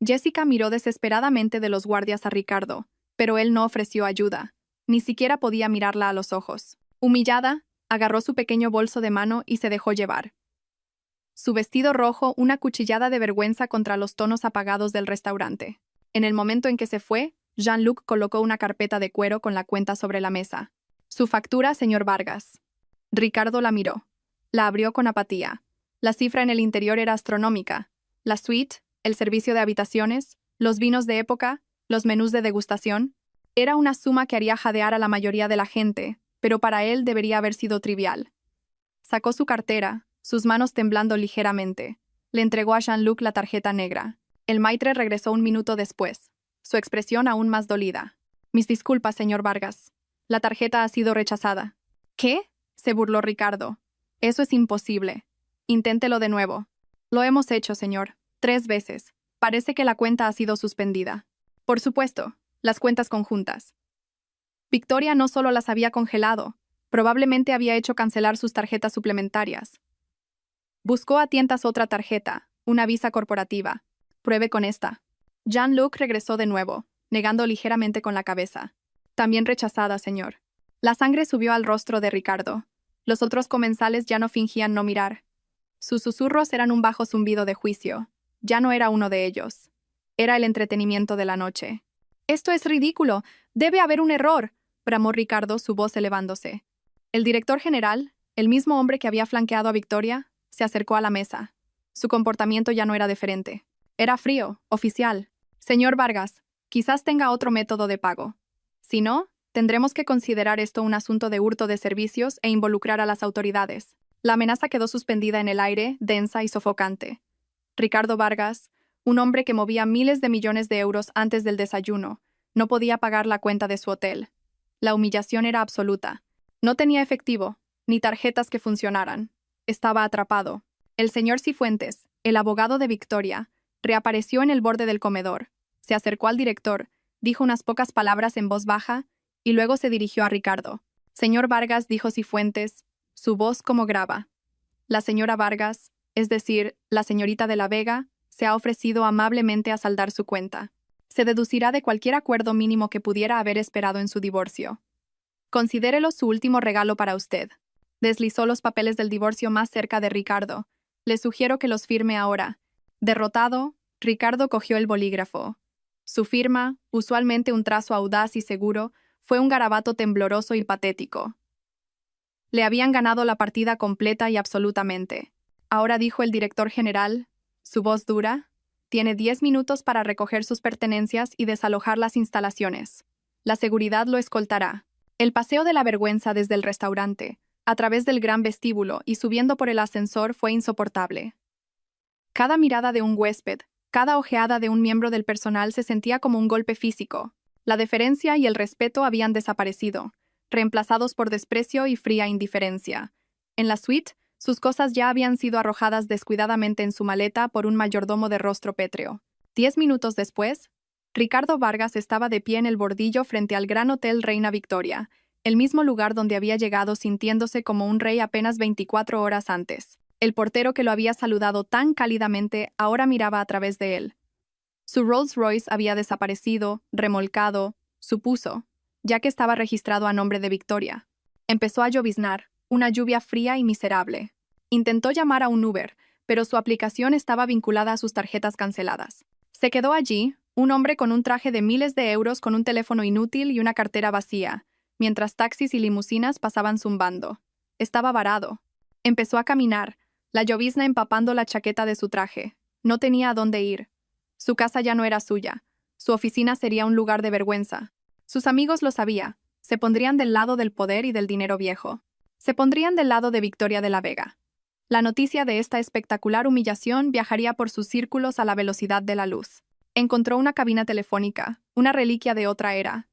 Jessica miró desesperadamente de los guardias a Ricardo, pero él no ofreció ayuda. Ni siquiera podía mirarla a los ojos. Humillada, agarró su pequeño bolso de mano y se dejó llevar. Su vestido rojo una cuchillada de vergüenza contra los tonos apagados del restaurante. En el momento en que se fue, Jean-Luc colocó una carpeta de cuero con la cuenta sobre la mesa. «Su factura, señor Vargas». Ricardo la miró. La abrió con apatía. La cifra en el interior era astronómica. La suite, el servicio de habitaciones, los vinos de época, los menús de degustación. Era una suma que haría jadear a la mayoría de la gente, pero para él debería haber sido trivial. Sacó su cartera, sus manos temblando ligeramente. Le entregó a Jean-Luc la tarjeta negra. El maitre regresó un minuto después, su expresión aún más dolida. «Mis disculpas, señor Vargas. La tarjeta ha sido rechazada». «¿Qué?», se burló Ricardo. «Eso es imposible. Inténtelo de nuevo». «Lo hemos hecho, señor. 3 veces. Parece que la cuenta ha sido suspendida». Por supuesto, las cuentas conjuntas. Victoria no solo las había congelado, probablemente había hecho cancelar sus tarjetas suplementarias. Buscó a tientas otra tarjeta, una visa corporativa. Pruebe con esta. Jean-Luc regresó de nuevo, negando ligeramente con la cabeza. También rechazada, señor. La sangre subió al rostro de Ricardo. Los otros comensales ya no fingían no mirar. Sus susurros eran un bajo zumbido de juicio. Ya no era uno de ellos. Era el entretenimiento de la noche. «Esto es ridículo. Debe haber un error», bramó Ricardo, su voz elevándose. El director general, el mismo hombre que había flanqueado a Victoria, se acercó a la mesa. Su comportamiento ya no era diferente. Era frío, oficial. «Señor Vargas, quizás tenga otro método de pago. Si no, tendremos que considerar esto un asunto de hurto de servicios e involucrar a las autoridades». La amenaza quedó suspendida en el aire, densa y sofocante. Ricardo Vargas, un hombre que movía miles de millones de euros antes del desayuno, no podía pagar la cuenta de su hotel. La humillación era absoluta. No tenía efectivo, ni tarjetas que funcionaran. Estaba atrapado. El señor Cifuentes, el abogado de Victoria, reapareció en el borde del comedor. Se acercó al director, dijo unas pocas palabras en voz baja y luego se dirigió a Ricardo. «Señor Vargas», dijo Cifuentes, su voz como grava. «La señora Vargas, es decir, la señorita de la Vega, se ha ofrecido amablemente a saldar su cuenta. Se deducirá de cualquier acuerdo mínimo que pudiera haber esperado en su divorcio. Considérelo su último regalo para usted». Deslizó los papeles del divorcio más cerca de Ricardo. «Le sugiero que los firme ahora». Derrotado, Ricardo cogió el bolígrafo. Su firma, usualmente un trazo audaz y seguro, fue un garabato tembloroso y patético. Le habían ganado la partida completa y absolutamente. «Ahora», dijo el director general, su voz dura, «tiene 10 minutos para recoger sus pertenencias y desalojar las instalaciones. La seguridad lo escoltará». El paseo de la vergüenza desde el restaurante, a través del gran vestíbulo y subiendo por el ascensor fue insoportable. Cada mirada de un huésped, cada ojeada de un miembro del personal se sentía como un golpe físico. La deferencia y el respeto habían desaparecido, reemplazados por desprecio y fría indiferencia. En la suite, sus cosas ya habían sido arrojadas descuidadamente en su maleta por un mayordomo de rostro pétreo. 10 minutos después, Ricardo Vargas estaba de pie en el bordillo frente al Gran Hotel Reina Victoria, el mismo lugar donde había llegado sintiéndose como un rey apenas 24 horas antes. El portero que lo había saludado tan cálidamente ahora miraba a través de él. Su Rolls Royce había desaparecido, remolcado, supuso, ya que estaba registrado a nombre de Victoria. Empezó a lloviznar, una lluvia fría y miserable. Intentó llamar a un Uber, pero su aplicación estaba vinculada a sus tarjetas canceladas. Se quedó allí, un hombre con un traje de miles de euros con un teléfono inútil y una cartera vacía, mientras taxis y limusinas pasaban zumbando. Estaba varado. Empezó a caminar, la llovizna empapando la chaqueta de su traje. No tenía a dónde ir. Su casa ya no era suya. Su oficina sería un lugar de vergüenza. Sus amigos lo sabían. Se pondrían del lado del poder y del dinero viejo. Se pondrían del lado de Victoria de la Vega. La noticia de esta espectacular humillación viajaría por sus círculos a la velocidad de la luz. Encontró una cabina telefónica, una reliquia de otra era,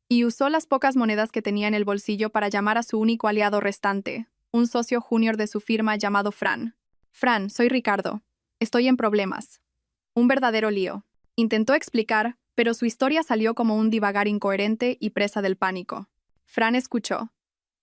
y usó las pocas monedas que tenía en el bolsillo para llamar a su único aliado restante, un socio junior de su firma llamado Fran. «Fran, soy Ricardo. Estoy en problemas. Un verdadero lío». Intentó explicar, pero su historia salió como un divagar incoherente y presa del pánico. Fran escuchó,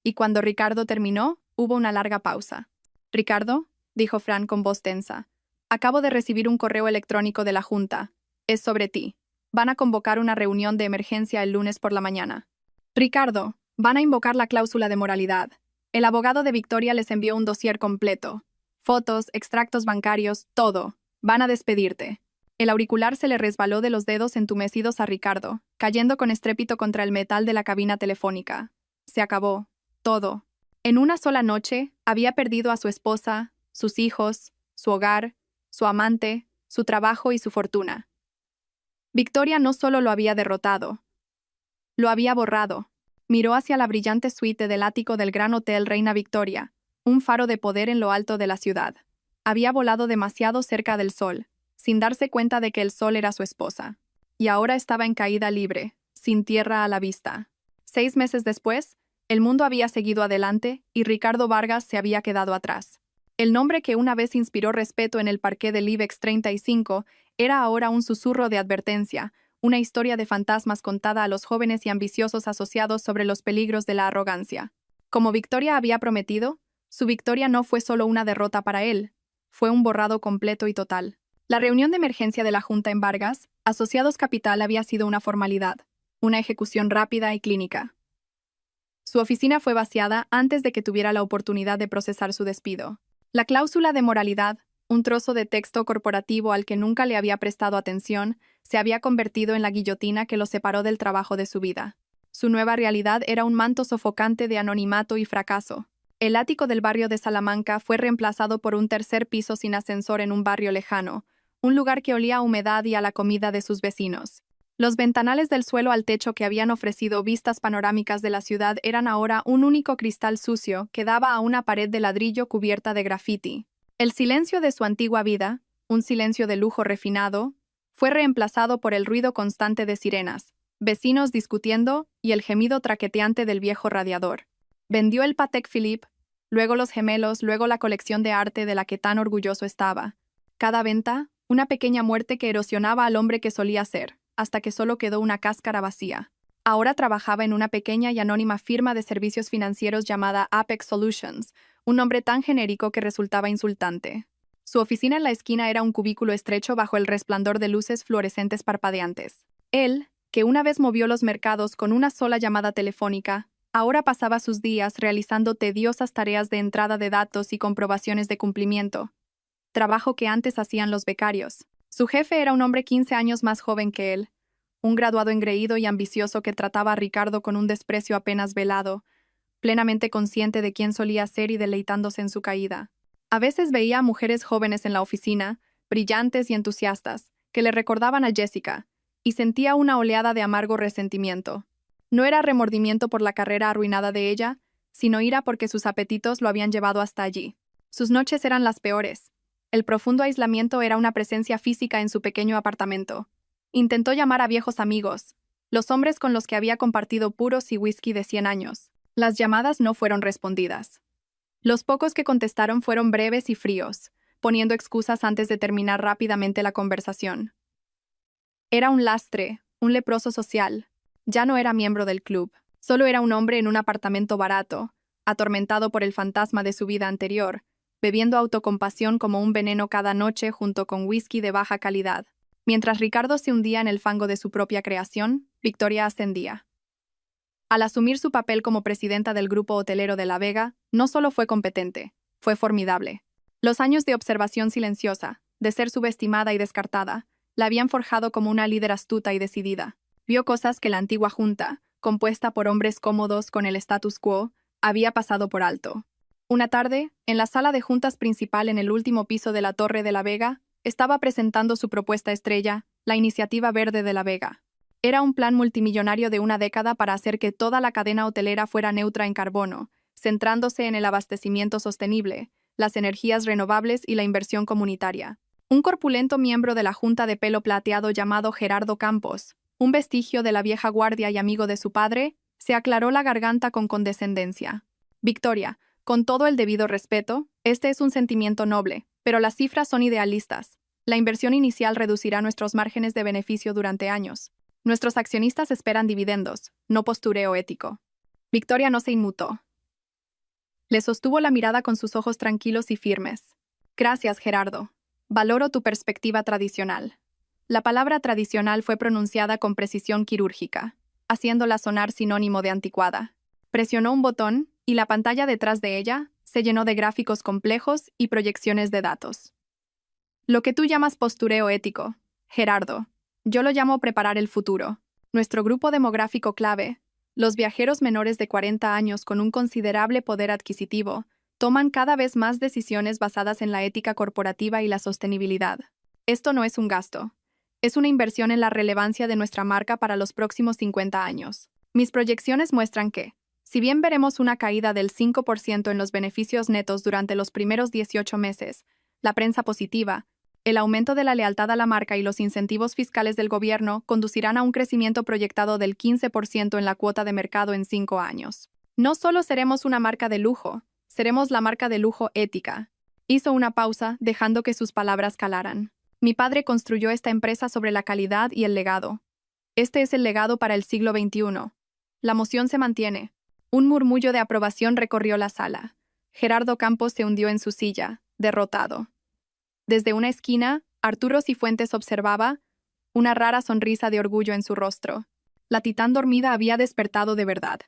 y cuando Ricardo terminó, hubo una larga pausa. «Ricardo», dijo Fran con voz tensa, «acabo de recibir un correo electrónico de la Junta. Es sobre ti. Van a convocar una reunión de emergencia el lunes por la mañana». «Ricardo, van a invocar la cláusula de moralidad». El abogado de Victoria les envió un dossier completo. Fotos, extractos bancarios, todo. Van a despedirte. El auricular se le resbaló de los dedos entumecidos a Ricardo, cayendo con estrépito contra el metal de la cabina telefónica. Se acabó. Todo. En una sola noche, había perdido a su esposa, sus hijos, su hogar, su amante, su trabajo y su fortuna. Victoria no solo lo había derrotado, lo había borrado. Miró hacia la brillante suite del ático del Gran Hotel Reina Victoria, un faro de poder en lo alto de la ciudad. Había volado demasiado cerca del sol, sin darse cuenta de que el sol era su esposa. Y ahora estaba en caída libre, sin tierra a la vista. 6 meses después, el mundo había seguido adelante y Ricardo Vargas se había quedado atrás. El nombre que una vez inspiró respeto en el parqué del IBEX 35 era ahora un susurro de advertencia, una historia de fantasmas contada a los jóvenes y ambiciosos asociados sobre los peligros de la arrogancia. Como Victoria había prometido, su victoria no fue solo una derrota para él, fue un borrado completo y total. La reunión de emergencia de la Junta en Vargas, Asociados Capital, había sido una formalidad, una ejecución rápida y clínica. Su oficina fue vaciada antes de que tuviera la oportunidad de procesar su despido. La cláusula de moralidad, un trozo de texto corporativo al que nunca le había prestado atención, se había convertido en la guillotina que lo separó del trabajo de su vida. Su nueva realidad era un manto sofocante de anonimato y fracaso. El ático del barrio de Salamanca fue reemplazado por un tercer piso sin ascensor en un barrio lejano, un lugar que olía a humedad y a la comida de sus vecinos. Los ventanales del suelo al techo que habían ofrecido vistas panorámicas de la ciudad eran ahora un único cristal sucio que daba a una pared de ladrillo cubierta de grafiti. El silencio de su antigua vida, un silencio de lujo refinado, fue reemplazado por el ruido constante de sirenas, vecinos discutiendo y el gemido traqueteante del viejo radiador. Vendió el Patek Philippe, luego los gemelos, luego la colección de arte de la que tan orgulloso estaba. Cada venta, una pequeña muerte que erosionaba al hombre que solía ser, hasta que solo quedó una cáscara vacía. Ahora trabajaba en una pequeña y anónima firma de servicios financieros llamada Apex Solutions, un nombre tan genérico que resultaba insultante. Su oficina en la esquina era un cubículo estrecho bajo el resplandor de luces fluorescentes parpadeantes. Él, que una vez movió los mercados con una sola llamada telefónica, ahora pasaba sus días realizando tediosas tareas de entrada de datos y comprobaciones de cumplimiento, trabajo que antes hacían los becarios. Su jefe era un hombre 15 años más joven que él, un graduado engreído y ambicioso que trataba a Ricardo con un desprecio apenas velado, plenamente consciente de quién solía ser y deleitándose en su caída. A veces veía a mujeres jóvenes en la oficina, brillantes y entusiastas, que le recordaban a Jessica, y sentía una oleada de amargo resentimiento. No era remordimiento por la carrera arruinada de ella, sino ira porque sus apetitos lo habían llevado hasta allí. Sus noches eran las peores. El profundo aislamiento era una presencia física en su pequeño apartamento. Intentó llamar a viejos amigos, los hombres con los que había compartido puros y whisky de 100 años. Las llamadas no fueron respondidas. Los pocos que contestaron fueron breves y fríos, poniendo excusas antes de terminar rápidamente la conversación. Era un lastre, un leproso social. Ya no era miembro del club. Solo era un hombre en un apartamento barato, atormentado por el fantasma de su vida anterior, bebiendo autocompasión como un veneno cada noche junto con whisky de baja calidad. Mientras Ricardo se hundía en el fango de su propia creación, Victoria ascendía. Al asumir su papel como presidenta del grupo hotelero de La Vega, no solo fue competente, fue formidable. Los años de observación silenciosa, de ser subestimada y descartada, la habían forjado como una líder astuta y decidida. Vio cosas que la antigua junta, compuesta por hombres cómodos con el status quo, había pasado por alto. Una tarde, en la sala de juntas principal en el último piso de la Torre de La Vega, estaba presentando su propuesta estrella, la Iniciativa Verde de La Vega. Era un plan multimillonario de una década para hacer que toda la cadena hotelera fuera neutra en carbono, centrándose en el abastecimiento sostenible, las energías renovables y la inversión comunitaria. Un corpulento miembro de la junta de pelo plateado llamado Gerardo Campos, un vestigio de la vieja guardia y amigo de su padre, se aclaró la garganta con condescendencia. Victoria, con todo el debido respeto, este es un sentimiento noble, pero las cifras son idealistas. La inversión inicial reducirá nuestros márgenes de beneficio durante años. Nuestros accionistas esperan dividendos, no postureo ético. Victoria no se inmutó. Le sostuvo la mirada con sus ojos tranquilos y firmes. Gracias, Gerardo. Valoro tu perspectiva tradicional. La palabra tradicional fue pronunciada con precisión quirúrgica, haciéndola sonar sinónimo de anticuada. Presionó un botón, y la pantalla detrás de ella se llenó de gráficos complejos y proyecciones de datos. Lo que tú llamas postureo ético, Gerardo, yo lo llamo preparar el futuro. Nuestro grupo demográfico clave, los viajeros menores de 40 años con un considerable poder adquisitivo, toman cada vez más decisiones basadas en la ética corporativa y la sostenibilidad. Esto no es un gasto. Es una inversión en la relevancia de nuestra marca para los próximos 50 años. Mis proyecciones muestran que, si bien veremos una caída del 5% en los beneficios netos durante los primeros 18 meses, la prensa positiva, el aumento de la lealtad a la marca y los incentivos fiscales del gobierno conducirán a un crecimiento proyectado del 15% en la cuota de mercado en 5 años. No solo seremos una marca de lujo, seremos la marca de lujo ética. Hizo una pausa, dejando que sus palabras calaran. Mi padre construyó esta empresa sobre la calidad y el legado. Este es el legado para el siglo XXI. La moción se mantiene. Un murmullo de aprobación recorrió la sala. Gerardo Campos se hundió en su silla, derrotado. Desde una esquina, Arturo Cifuentes observaba, una rara sonrisa de orgullo en su rostro. La titán dormida había despertado de verdad.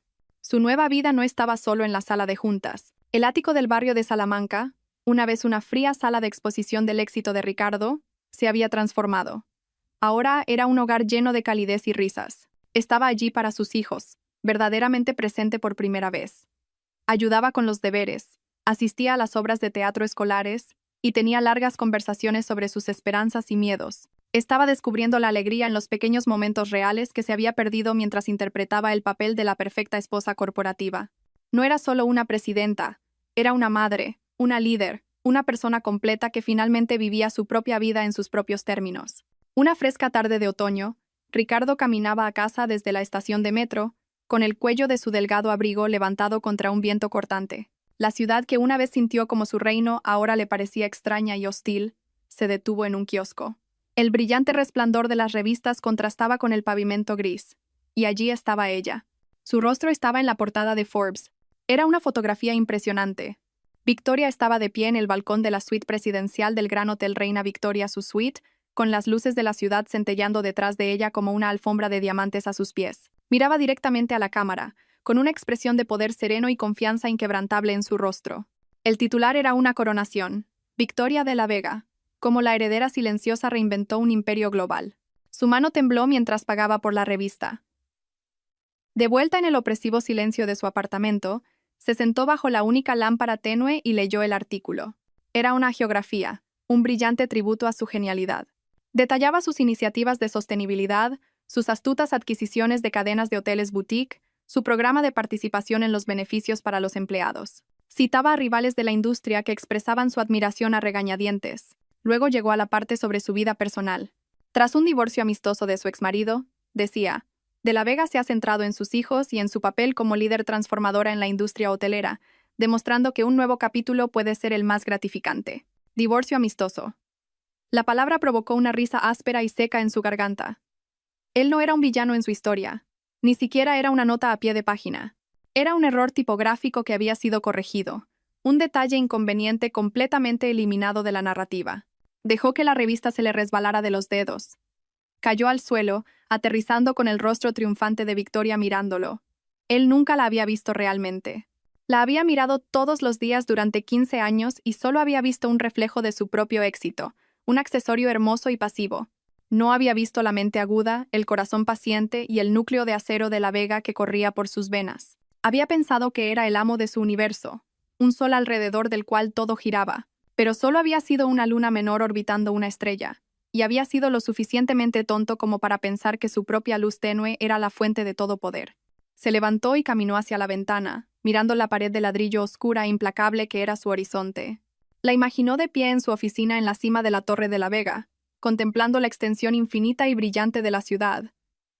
Su nueva vida no estaba solo en la sala de juntas. El ático del barrio de Salamanca, una vez una fría sala de exposición del éxito de Ricardo, se había transformado. Ahora era un hogar lleno de calidez y risas. Estaba allí para sus hijos, verdaderamente presente por primera vez. Ayudaba con los deberes, asistía a las obras de teatro escolares y tenía largas conversaciones sobre sus esperanzas y miedos. Estaba descubriendo la alegría en los pequeños momentos reales que se había perdido mientras interpretaba el papel de la perfecta esposa corporativa. No era solo una presidenta, era una madre, una líder, una persona completa que finalmente vivía su propia vida en sus propios términos. Una fresca tarde de otoño, Ricardo caminaba a casa desde la estación de metro, con el cuello de su delgado abrigo levantado contra un viento cortante. La ciudad que una vez sintió como su reino ahora le parecía extraña y hostil, se detuvo en un kiosco. El brillante resplandor de las revistas contrastaba con el pavimento gris, y allí estaba ella. Su rostro estaba en la portada de Forbes. Era una fotografía impresionante. Victoria estaba de pie en el balcón de la suite presidencial del Gran Hotel Reina Victoria, su suite, con las luces de la ciudad centelleando detrás de ella como una alfombra de diamantes a sus pies. Miraba directamente a la cámara, con una expresión de poder sereno y confianza inquebrantable en su rostro. El titular era una coronación. Victoria de la Vega, como la heredera silenciosa reinventó un imperio global. Su mano tembló mientras pagaba por la revista. De vuelta en el opresivo silencio de su apartamento, se sentó bajo la única lámpara tenue y leyó el artículo. Era una geografía, un brillante tributo a su genialidad. Detallaba sus iniciativas de sostenibilidad, sus astutas adquisiciones de cadenas de hoteles boutique, su programa de participación en los beneficios para los empleados. Citaba a rivales de la industria que expresaban su admiración a regañadientes. Luego llegó a la parte sobre su vida personal. Tras un divorcio amistoso de su exmarido, decía, De la Vega se ha centrado en sus hijos y en su papel como líder transformadora en la industria hotelera, demostrando que un nuevo capítulo puede ser el más gratificante. Divorcio amistoso. La palabra provocó una risa áspera y seca en su garganta. Él no era un villano en su historia. Ni siquiera era una nota a pie de página. Era un error tipográfico que había sido corregido. Un detalle inconveniente completamente eliminado de la narrativa. Dejó que la revista se le resbalara de los dedos. Cayó al suelo, aterrizando con el rostro triunfante de Victoria mirándolo. Él nunca la había visto realmente. La había mirado todos los días durante 15 años y solo había visto un reflejo de su propio éxito, un accesorio hermoso y pasivo. No había visto la mente aguda, el corazón paciente y el núcleo de acero de la Vega que corría por sus venas. Había pensado que era el amo de su universo, un sol alrededor del cual todo giraba, pero solo había sido una luna menor orbitando una estrella, y había sido lo suficientemente tonto como para pensar que su propia luz tenue era la fuente de todo poder. Se levantó y caminó hacia la ventana, mirando la pared de ladrillo oscura e implacable que era su horizonte. La imaginó de pie en su oficina en la cima de la Torre de la Vega, contemplando la extensión infinita y brillante de la ciudad.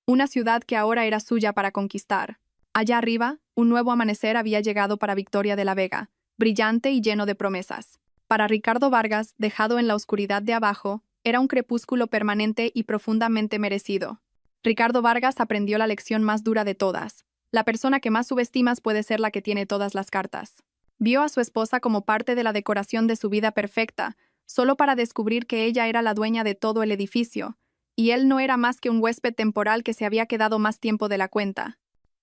Una ciudad que ahora era suya para conquistar. Allá arriba, un nuevo amanecer había llegado para Victoria de la Vega, brillante y lleno de promesas. Para Ricardo Vargas, dejado en la oscuridad de abajo, era un crepúsculo permanente y profundamente merecido. Ricardo Vargas aprendió la lección más dura de todas. La persona que más subestimas puede ser la que tiene todas las cartas. Vio a su esposa como parte de la decoración de su vida perfecta, solo para descubrir que ella era la dueña de todo el edificio, y él no era más que un huésped temporal que se había quedado más tiempo de la cuenta.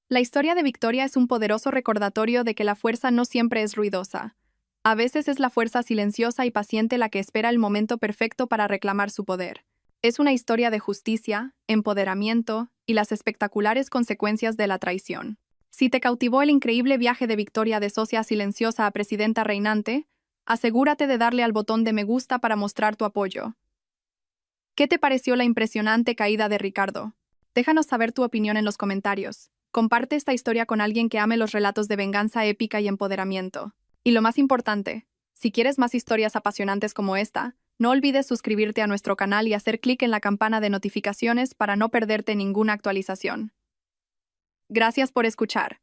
La historia de Victoria es un poderoso recordatorio de que la fuerza no siempre es ruidosa. A veces es la fuerza silenciosa y paciente la que espera el momento perfecto para reclamar su poder. Es una historia de justicia, empoderamiento y las espectaculares consecuencias de la traición. Si te cautivó el increíble viaje de Victoria de socia silenciosa a presidenta reinante, asegúrate de darle al botón de me gusta para mostrar tu apoyo. ¿Qué te pareció la impresionante caída de Ricardo? Déjanos saber tu opinión en los comentarios. Comparte esta historia con alguien que ame los relatos de venganza épica y empoderamiento. Y lo más importante, si quieres más historias apasionantes como esta, no olvides suscribirte a nuestro canal y hacer clic en la campana de notificaciones para no perderte ninguna actualización. Gracias por escuchar.